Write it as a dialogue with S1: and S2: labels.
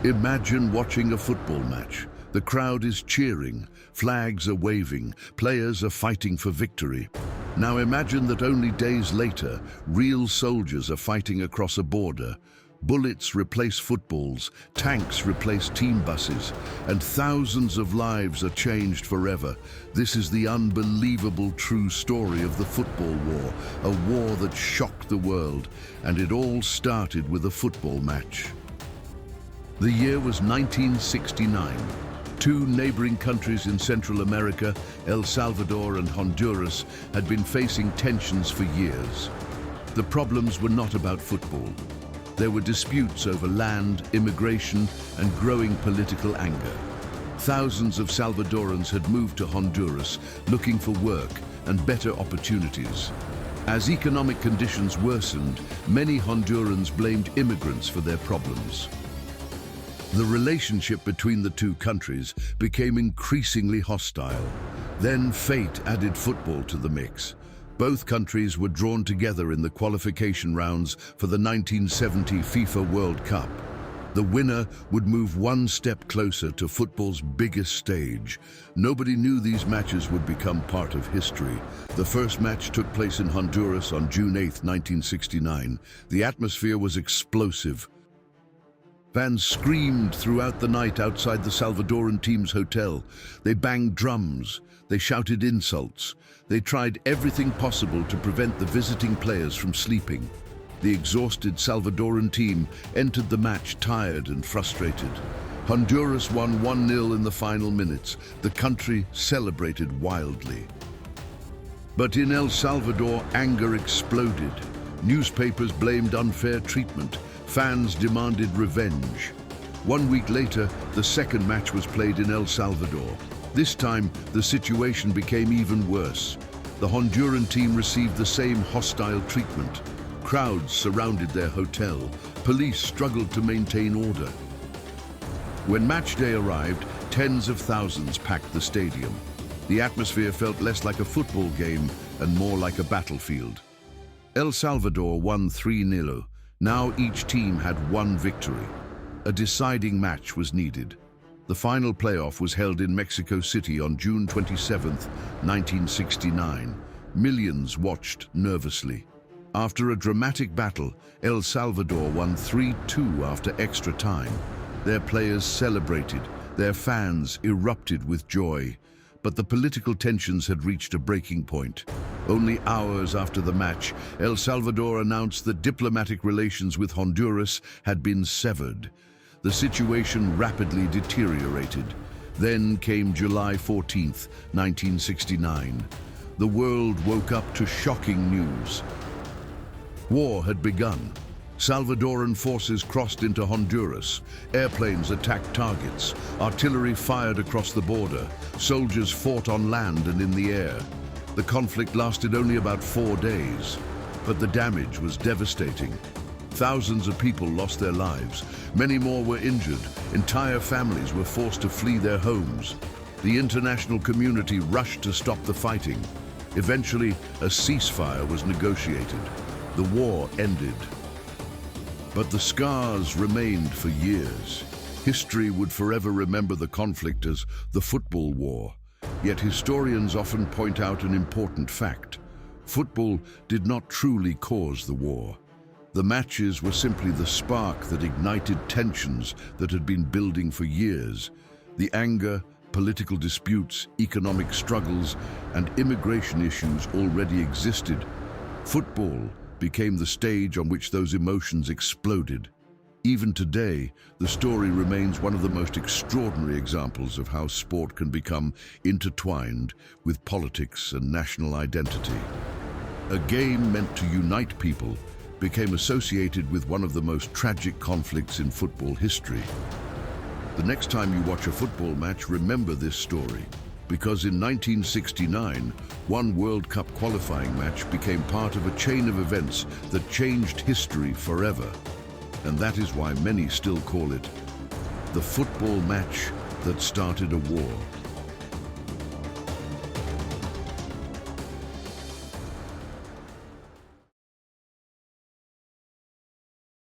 S1: Imagine watching a football match. The crowd is cheering, flags are waving, players are fighting for victory. Now imagine that only days later, real soldiers are fighting across a border. Bullets replace footballs, tanks replace team buses, and thousands of lives are changed forever. This is the unbelievable true story of the football war, a war that shocked the world, and it all started with a football match. The year was 1969. Two neighboring countries in Central America, El Salvador and Honduras, had been facing tensions for years. The problems were not about football. There were disputes over land, immigration, and growing political anger. Thousands of Salvadorans had moved to Honduras looking for work and better opportunities. As economic conditions worsened, many Hondurans blamed immigrants for their problems. The relationship between the two countries became increasingly hostile. Then fate added football to the mix. Both countries were drawn together in the qualification rounds for the 1970 FIFA World Cup. The winner would move one step closer to football's biggest stage. Nobody knew these matches would become part of history. The first match took place in Honduras on June 8, 1969. The atmosphere was explosive. Fans screamed throughout the night outside the Salvadoran team's hotel. They banged drums. They shouted insults. They tried everything possible to prevent the visiting players from sleeping. The exhausted Salvadoran team entered the match tired and frustrated. Honduras won 1-0 in the final minutes. The country celebrated wildly. But in El Salvador, anger exploded. Newspapers blamed unfair treatment. Fans demanded revenge. 1 week later, the second match was played in El Salvador. This time, the situation became even worse. The Honduran team received the same hostile treatment. Crowds surrounded their hotel. Police struggled to maintain order. When match day arrived, tens of thousands packed the stadium. The atmosphere felt less like a football game and more like a battlefield. El Salvador won 3-0. Now each team had one victory. A deciding match was needed. The final playoff was held in Mexico City on June 27, 1969. Millions watched nervously. After a dramatic battle, El Salvador won 3-2 after extra time. Their players celebrated. Their fans erupted with joy. But the political tensions had reached a breaking point. Only hours after the match, El Salvador announced that diplomatic relations with Honduras had been severed. The situation rapidly deteriorated. Then came July 14, 1969. The world woke up to shocking news. War had begun. Salvadoran forces crossed into Honduras. Airplanes attacked targets. Artillery fired across the border. Soldiers fought on land and in the air. The conflict lasted only about 4 days, but the damage was devastating. Thousands of people lost their lives. Many more were injured. Entire families were forced to flee their homes. The international community rushed to stop the fighting. Eventually, a ceasefire was negotiated. The war ended. But the scars remained for years. History would forever remember the conflict as the football war. Yet historians often point out an important fact. Football did not truly cause the war. The matches were simply the spark that ignited tensions that had been building for years. The anger, political disputes, economic struggles, and immigration issues already existed. Football became the stage on which those emotions exploded. Even today, the story remains one of the most extraordinary examples of how sport can become intertwined with politics and national identity. A game meant to unite people became associated with one of the most tragic conflicts in football history. The next time you watch a football match, remember this story. Because in 1969, one World Cup qualifying match became part of a chain of events that changed history forever. And that is why many still call it the football match that started a war.